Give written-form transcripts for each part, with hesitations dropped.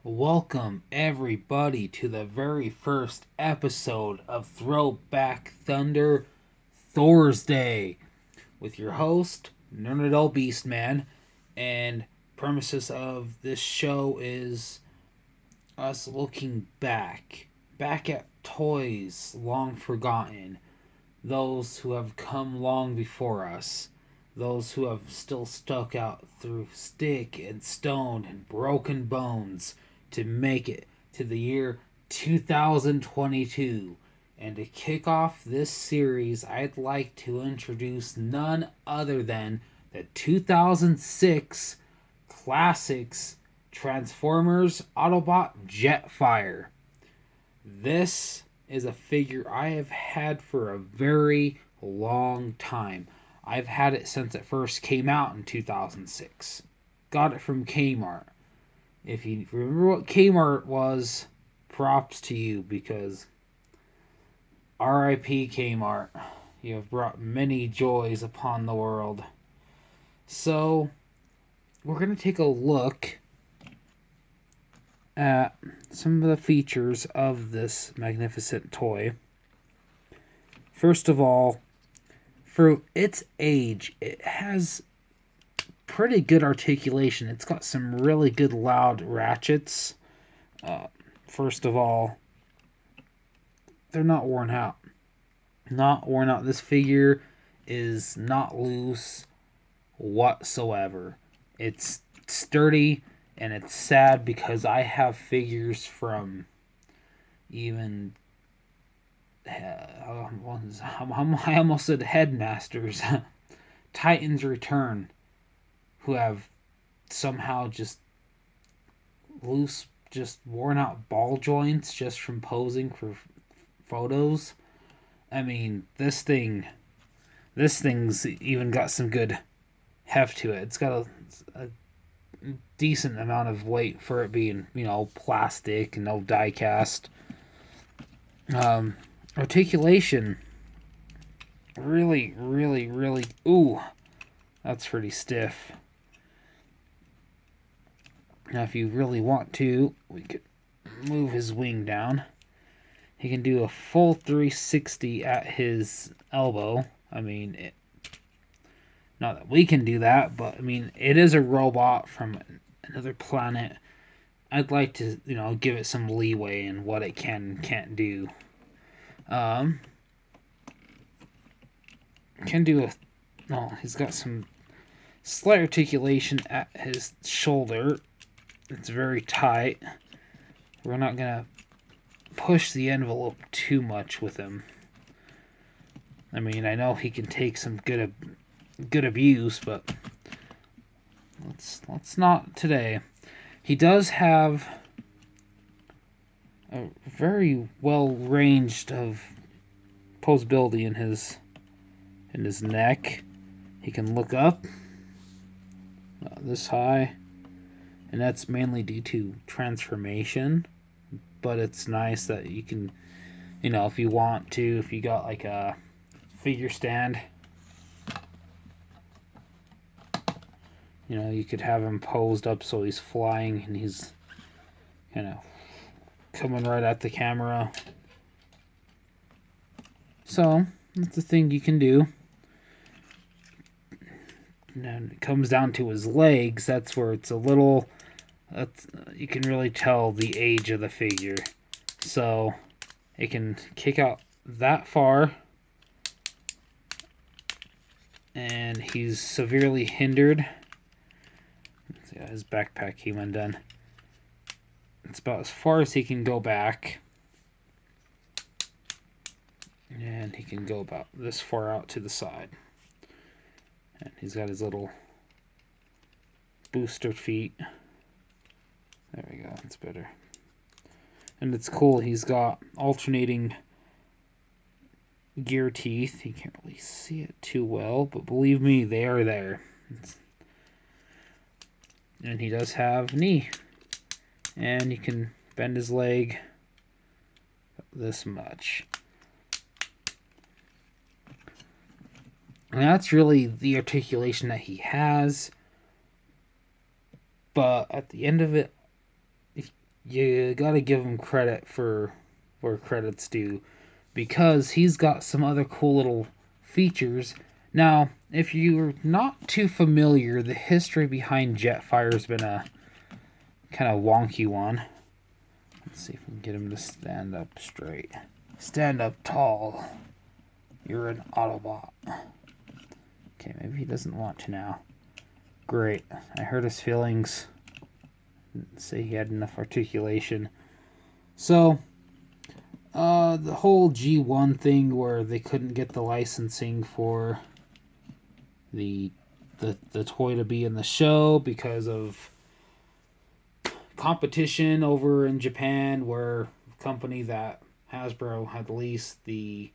Welcome, everybody, to the very first episode of Throwback ThorsDay with your host, Nernadol Beastman. And premises of this show is us looking back at toys long forgotten, those who have come long before us, those who have still stuck out through stick and stone and broken bones to make it to the year 2022. And to kick off this series, I'd like to introduce none other than the 2006 Classics Transformers Autobot Jetfire. This is a figure I have had for a very long time. I've had it since it first came out in 2006. Got it from Kmart. If you remember what Kmart was, props to you, because R.I.P. Kmart. You have brought many joys upon the world. So, we're going to take a look at some of the features of this magnificent toy. First of all, for its age, it has pretty good articulation. It's got some really good loud ratchets. First of all, they're not worn out. Not worn out. This figure is not loose whatsoever. It's sturdy, and it's sad because I have figures from even I almost said Headmasters, Titans Return, who have somehow just loose, just worn out ball joints just from posing for photos. I mean, this thing's even got some good heft to it. It's got a decent amount of weight for it being, plastic and no die cast. Articulation, really, ooh, that's pretty stiff. Now, if you really want to, we could move his wing down. He can do a full 360 at his elbow. I mean, not that we can do that, but I mean, it is a robot from another planet. I'd like to, give it some leeway in what it can and can't do. He's got some slight articulation at his shoulder. It's very tight. We're not going to push the envelope too much with him. I mean, I know he can take some good abuse, but let's not today. He does have a very well ranged of posability in his neck. He can look up this high, and that's mainly due to transformation. But it's nice that you can, if you want to, if you got like a figure stand, you could have him posed up so he's flying and he's kind of coming right at the camera. So that's the thing you can do. And it comes down to his legs. That's where it's a little. You can really tell the age of the figure. So it can kick out that far, and he's severely hindered. Yeah, his backpack came undone. It's about as far as he can go back. And he can go about this far out to the side. And he's got his little booster feet. There we go, that's better. And it's cool, he's got alternating gear teeth. You can't really see it too well, but believe me, they are there. And he does have knee. And you can bend his leg this much. And that's really the articulation that he has. But at the end of it, you gotta give him credit for where credit's due, because he's got some other cool little features. Now, if you're not too familiar, the history behind Jetfire's been a kind of wonky one. Let's see if we can get him to stand up straight. Stand up tall. You're an Autobot. Okay, maybe he doesn't want to now. Great. I hurt his feelings. Didn't say he had enough articulation. So, the whole G1 thing where they couldn't get the licensing for the toy to be in the show because of competition over in Japan, where a company that Hasbro had leased the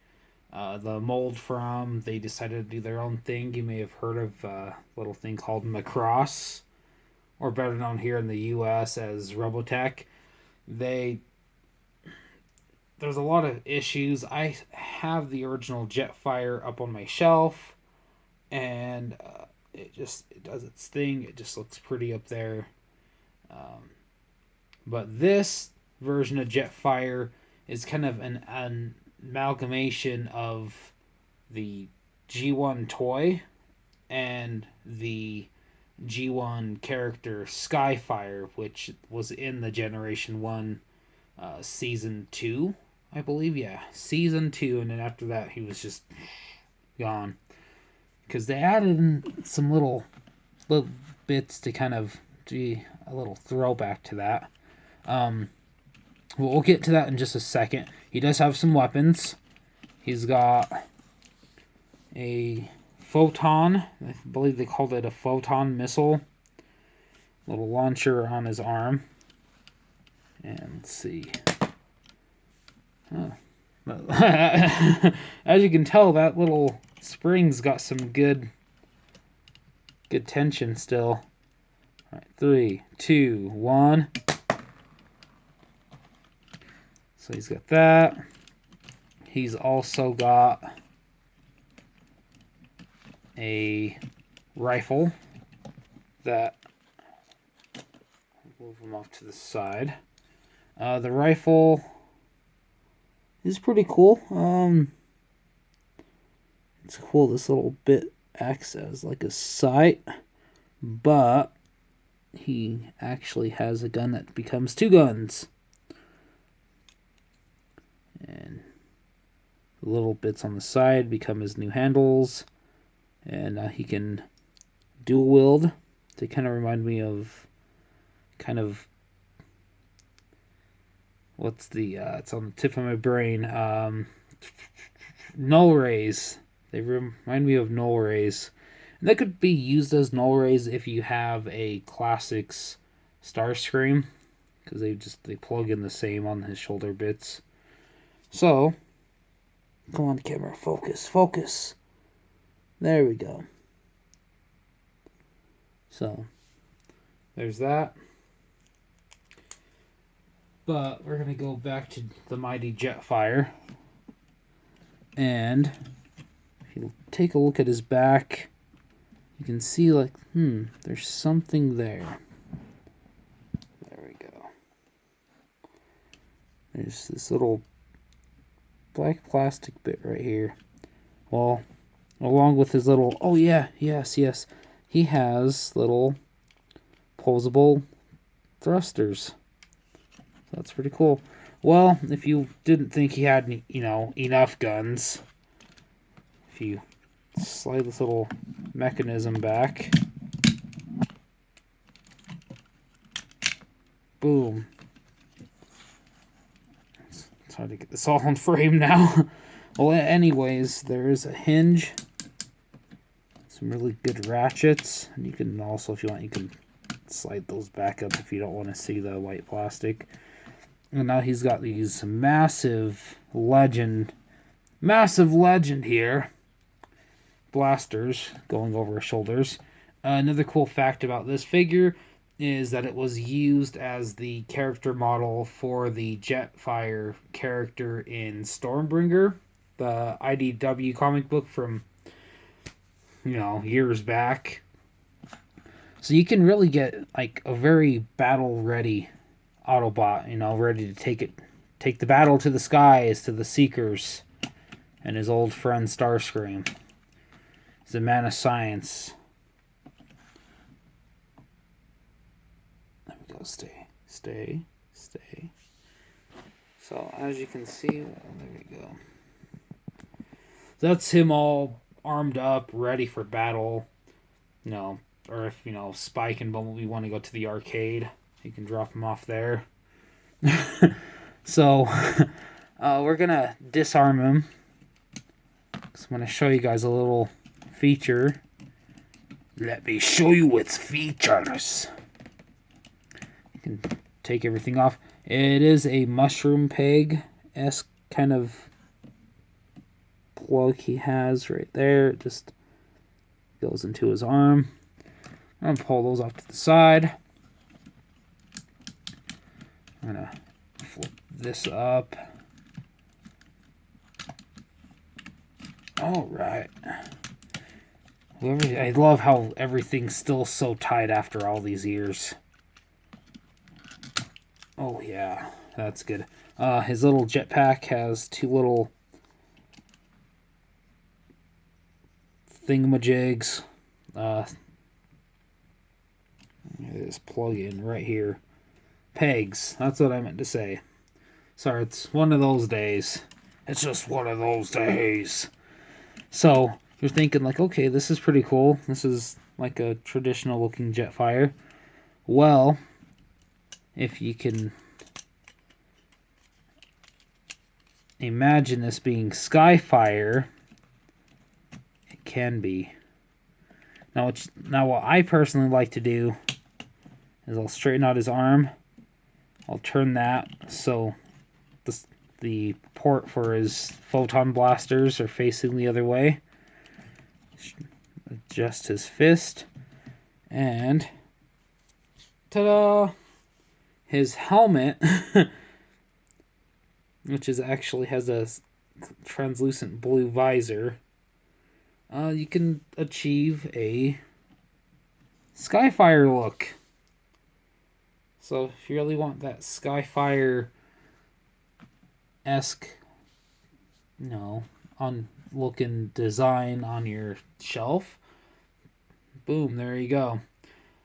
mold from, they decided to do their own thing. You may have heard of a little thing called Macross, or better known here in the US as Robotech. There's a lot of issues. I have the original Jetfire up on my shelf, and it does its thing. It just looks pretty up there. But this version of Jetfire is kind of an amalgamation of the G1 toy and the G1 character Skyfire, which was in the Generation 1 Season 2, I believe. Yeah, Season 2, and then after that he was just gone. Because they added in some little bits to kind of be a little throwback to that. We'll get to that in just a second. He does have some weapons. He's got a photon. I believe they called it a photon missile. Little launcher on his arm. And let's see. As you can tell, that little spring's got some good tension still. All right, 3, 2, 1. So he's got that. He's also got a rifle that, move him off to the side. The rifle is pretty cool. It's cool. This little bit acts as like a sight, but he actually has a gun that becomes 2 guns. And the little bits on the side become his new handles. And he can dual wield. They kind of remind me of what's the it's on the tip of my brain. Null rays. They remind me of null rays. And that could be used as null rays if you have a Classics Starscream, because they plug in the same on his shoulder bits. So, come on, camera, focus. There we go. So, there's that. But we're going to go back to the mighty Jetfire. And if you take a look at his back, you can see like, there's something there. There we go. There's this little black plastic bit right here. Well, along with his little, yes. He has little posable thrusters. That's pretty cool. Well, if you didn't think he had, enough guns, if you slide this little mechanism back, boom. It's hard to get this all on frame now. Well, anyways, there is a hinge, some really good ratchets, and you can also, if you want, you can slide those back up if you don't want to see the white plastic. And now he's got these massive legend here, blasters going over his shoulders. Another cool fact about this figure is that it was used as the character model for the Jetfire character in Stormbringer, the IDW comic book from, years back. So you can really get like a very battle-ready Autobot, you know, ready to take the battle to the skies, to the Seekers, and his old friend Starscream. He's a man of science. There we go. Stay. So as you can see, there we go. That's him all armed up, ready for battle. You know, or if, you know, Spike and Bumblebee want to go to the arcade, you can drop him off there. So, we're going to disarm him. So I'm going to show you guys a little feature. Let me show you its features. You can take everything off. It is a mushroom peg-esque kind of plug he has right there. It just goes into his arm. I'm going to pull those off to the side. I'm going to flip this up. Alright. I love how everything's still so tight after all these years. Oh yeah, that's good. His little jetpack has two little thingamajigs. This plug in right here. Pegs. That's what I meant to say. Sorry, it's one of those days. It's just one of those days. So, you're thinking like, okay, this is pretty cool. This is like a traditional looking Jetfire. Well, if you can imagine this being Skyfire, it can be. Now what I personally like to do is I'll straighten out his arm. I'll turn that so the port for his photon blasters are facing the other way. Adjust his fist. And ta-da! His helmet, which actually has a translucent blue visor, you can achieve a Skyfire look. So if you really want that Skyfire-esque, you know, on looking design on your shelf, boom, there you go.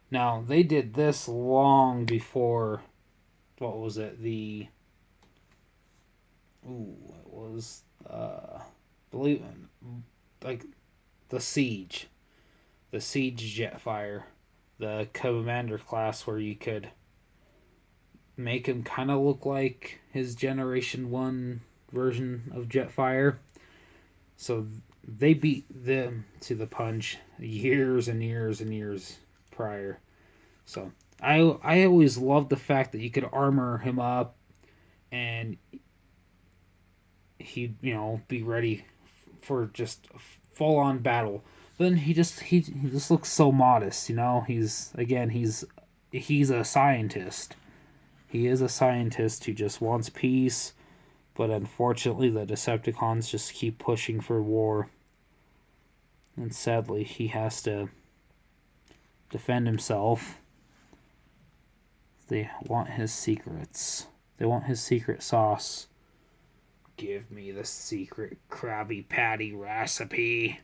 Now, they did this long before, what was it, the Siege. The Siege Jetfire. The Commander class where you could make him kind of look like his Generation 1 version of Jetfire. So they beat them to the punch years and years and years prior. So I always loved the fact that you could armor him up and he'd, you know, be ready for just full on battle. But then he just looks so modest, you know. He's a scientist. He is a scientist who just wants peace, but unfortunately the Decepticons just keep pushing for war. And sadly, he has to defend himself. They want his secrets. They want his secret sauce. Give me the secret Krabby Patty recipe.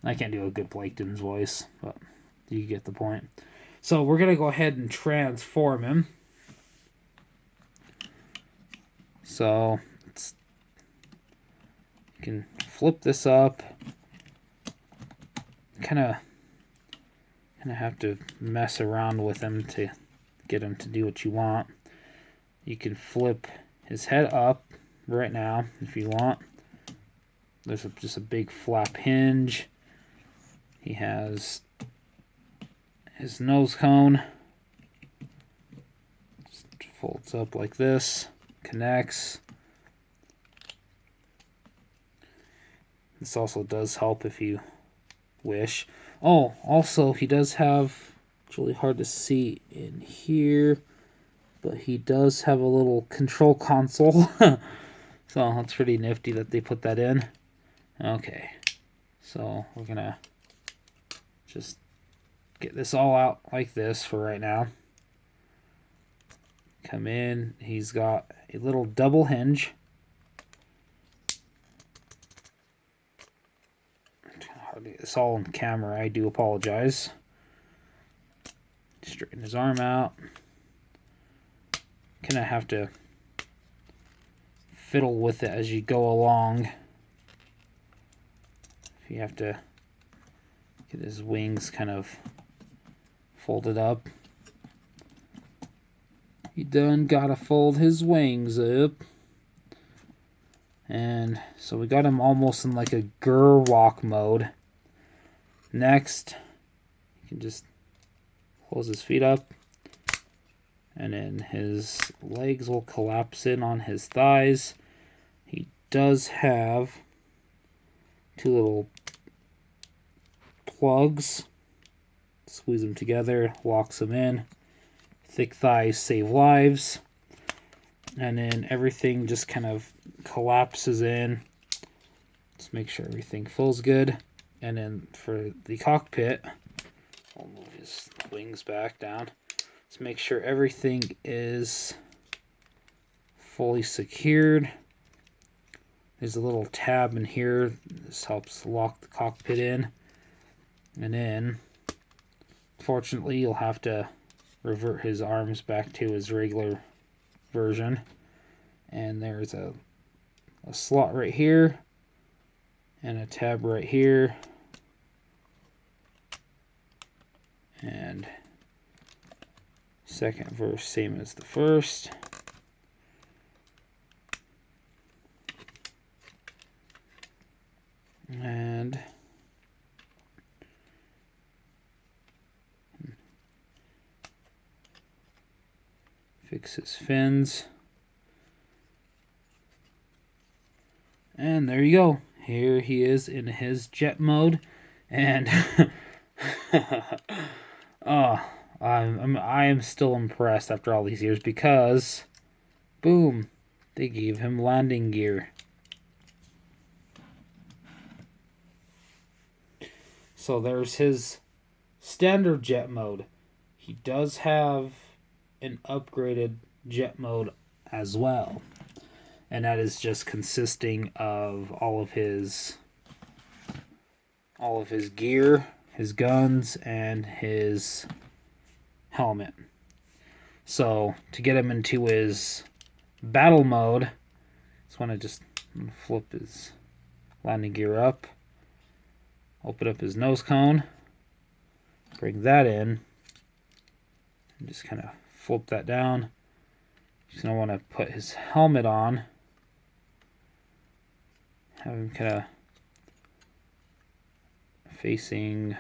I can't do a good Blaketon's voice, but you get the point. So we're going to go ahead and transform him. So you can flip this up. Kind of have to mess around with him to get him to do what you want. You can flip his head up right now if you want. There's just a big flap hinge. He has his nose cone. Just folds up like this. Connects. This also does help if you wish. Oh, also he does have, it's really hard to see in here, but he does have a little control console. So that's pretty nifty that they put that in. Okay, so we're gonna just get this all out like this for right now. come in. He's got a little double hinge. It's all on camera, I do apologize. Straighten his arm out. Kind of have to fiddle with it as you go along. You have to get his wings kind of folded up. You done gotta fold his wings up. And so we got him almost in like a grr walk mode. Next, you can just close his feet up, and then his legs will collapse in on his thighs. He does have two little plugs. Squeeze them together, locks them in. Thick thighs save lives. And then everything just kind of collapses in. Just make sure everything feels good. And then for the cockpit, I'll move his wings back down. Just make sure everything is fully secured. There's a little tab in here. This helps lock the cockpit in. And then, fortunately, you'll have to revert his arms back to his regular version. And there's a slot right here and a tab right here. And second verse, same as the first. And fix his fins. And there you go. Here he is in his jet mode. And I am still impressed after all these years because, boom, they gave him landing gear. So there's his standard jet mode. He does have an upgraded jet mode as well. And that is just consisting of all of his gear, his guns, and his helmet. So to get him into his battle mode, just want to just flip his landing gear up, open up his nose cone, bring that in, and just kind of flip that down. Just gonna want to put his helmet on, have him kind of facing,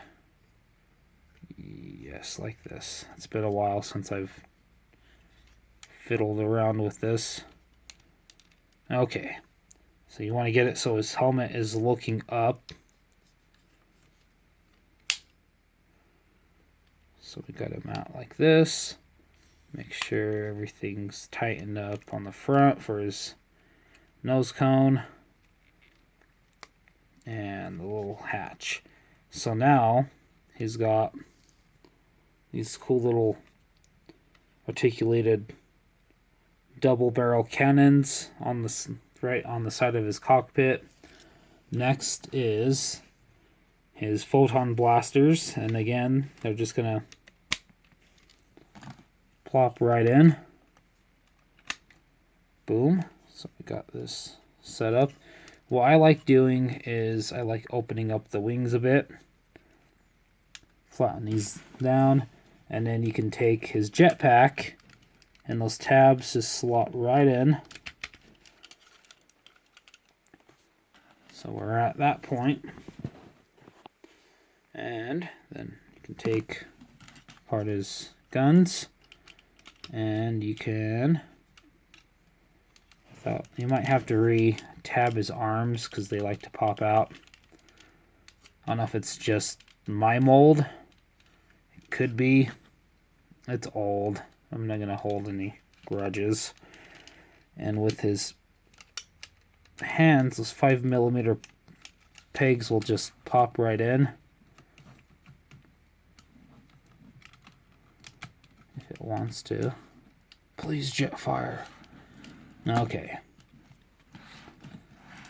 yes, like this. It's been a while since I've fiddled around with this. Okay, so you want to get it so his helmet is looking up. So we got him out like this. Make sure everything's tightened up on the front for his nose cone and the little hatch. So now he's got these cool little articulated double barrel cannons on the right on the side of his cockpit. Next is his photon blasters, and again they're just gonna plop right in. Boom. So we got this set up. What I like doing is I like opening up the wings a bit, flatten these down, and then you can take his jetpack and those tabs just slot right in. So we're at that point. And then you can take apart his guns, and you can, you might have to re-tab his arms because they like to pop out. I don't know if it's just my mold. It could be. It's old. I'm not going to hold any grudges. And with his hands, those 5mm pegs will just pop right in. If it wants to. Please, Jetfire. Okay.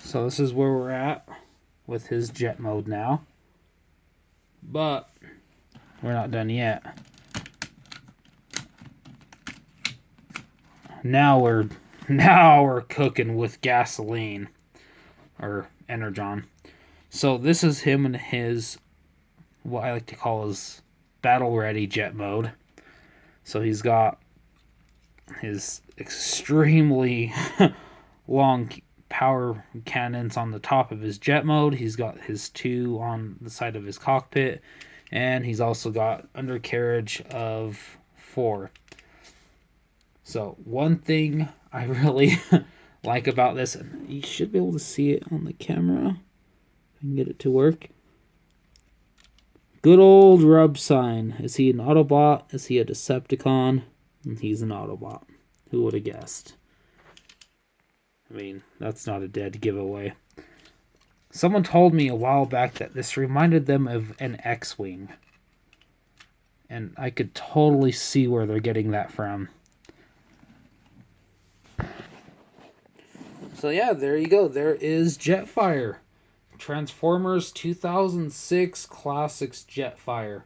So this is where we're at with his jet mode now. But we're not done yet. Now we're cooking with gasoline or energon. So this is him and his, what I like to call his battle ready jet mode. So he's got his extremely long power cannons on the top of his jet mode. He's got his 2 on the side of his cockpit, and he's also got undercarriage of 4. So one thing I really like about this, and you should be able to see it on the camera. I can get it to work. Good old rub sign. Is he an Autobot? Is he a Decepticon? And he's an Autobot. Who would have guessed? I mean, that's not a dead giveaway. Someone told me a while back that this reminded them of an X-Wing. And I could totally see where they're getting that from. So yeah, there you go. There is Jetfire. Transformers 2006 Classics Jetfire.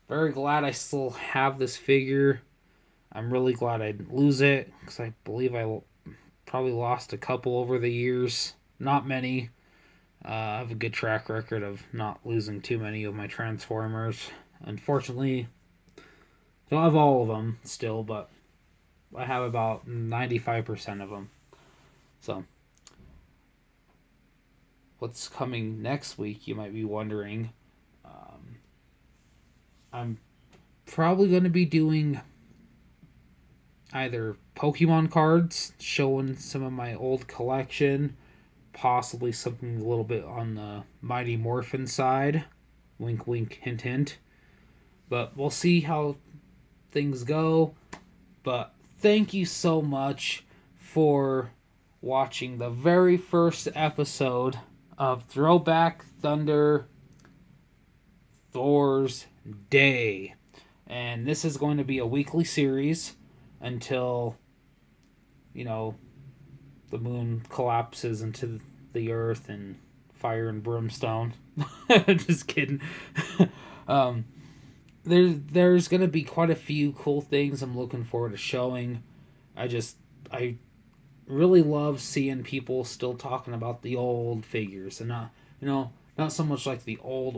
Very glad I still have this figure. I'm really glad I didn't lose it, because I believe I probably lost a couple over the years. Not many. I have a good track record of not losing too many of my Transformers. Unfortunately, I don't have all of them still, but I have about 95% of them. So, what's coming next week, you might be wondering. I'm probably going to be doing either Pokemon cards, showing some of my old collection, possibly something a little bit on the Mighty Morphin side. Wink, wink, hint, hint. But we'll see how things go. But thank you so much for watching the very first episode of Throwback Thunder ThorsDay. And this is going to be a weekly series until, the moon collapses into the earth and fire and brimstone. Just kidding. There's going to be quite a few cool things I'm looking forward to showing. I really love seeing people still talking about the old figures, and not so much like the old,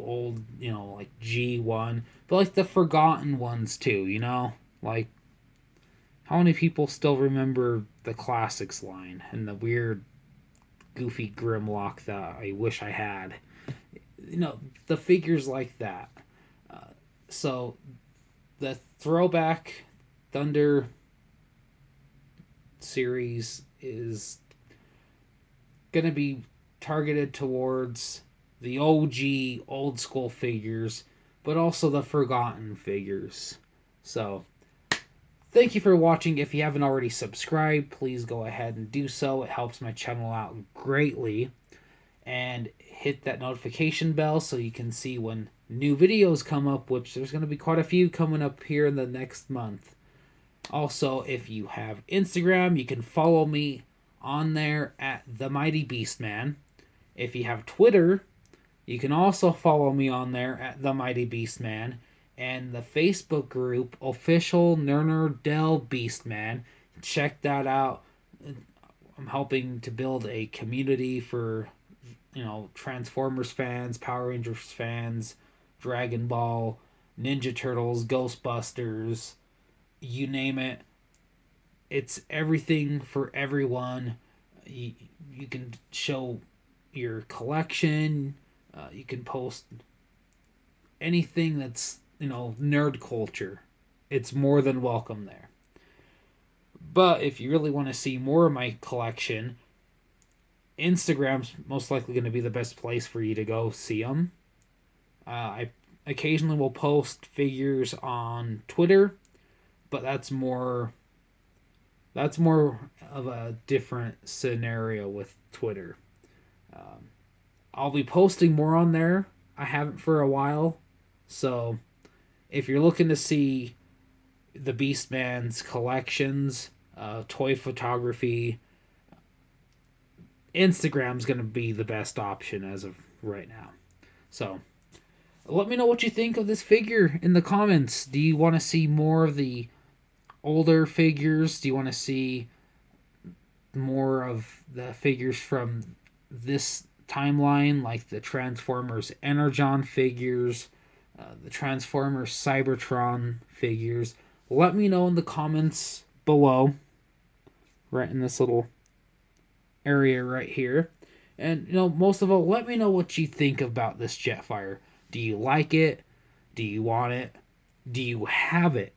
like G1, but like the forgotten ones too, like how many people still remember the classics line and the weird goofy Grimlock that I wish I had, the figures like that. So the Throwback Thunder series is going to be targeted towards the OG old school figures, but also the forgotten figures. So thank you for watching. If you haven't already subscribed, please go ahead and do so. It helps my channel out greatly. And hit that notification bell so you can see when new videos come up, which there's going to be quite a few coming up here in the next month. Also, if you have Instagram, you can follow me on there at The Mighty Beastman. If you have Twitter, you can also follow me on there at The Mighty Beastman. And the Facebook group, Official Nernerdell Beastman. Check that out. I'm helping to build a community for, Transformers fans, Power Rangers fans, Dragon Ball, Ninja Turtles, Ghostbusters, you name it. It's everything for everyone. You can show your collection. You can post anything that's, nerd culture. It's more than welcome there. But if you really want to see more of my collection, Instagram's most likely going to be the best place for you to go see them. I occasionally will post figures on Twitter, but that's more of a different scenario with Twitter. I'll be posting more on there. I haven't for a while, so if you're looking to see the Beastman's collections, toy photography, Instagram's going to be the best option as of right now. So, let me know what you think of this figure in the comments. Do you want to see more of the older figures? Do you want to see more of the figures from this timeline, like the Transformers Energon figures, the Transformers Cybertron figures? Let me know in the comments below, right in this little area right here. And, most of all, let me know what you think about this Jetfire. Do you like it? Do you want it? Do you have it?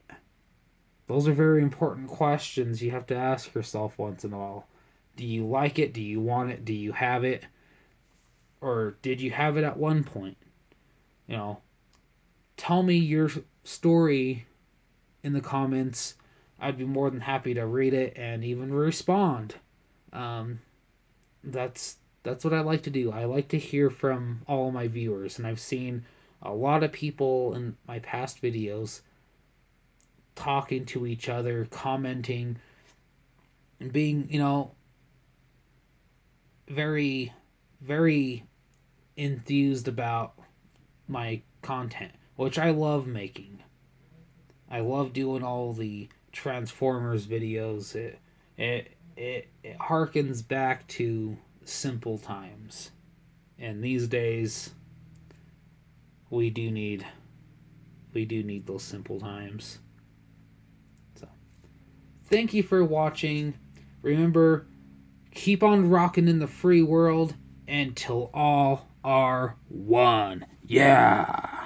Those are very important questions you have to ask yourself once in a while. Do you like it? Do you want it? Do you have it? Or did you have it at one point? Tell me your story in the comments. I'd be more than happy to read it and even respond. That's what I like to do. I like to hear from all my viewers, and I've seen a lot of people in my past videos talking to each other, commenting, and being, very, very enthused about my content, which I love making. I love doing all the Transformers videos. It harkens back to simple times, and these days we do need those simple times. So, thank you for watching. Remember, keep on rocking in the free world until all are one. Yeah.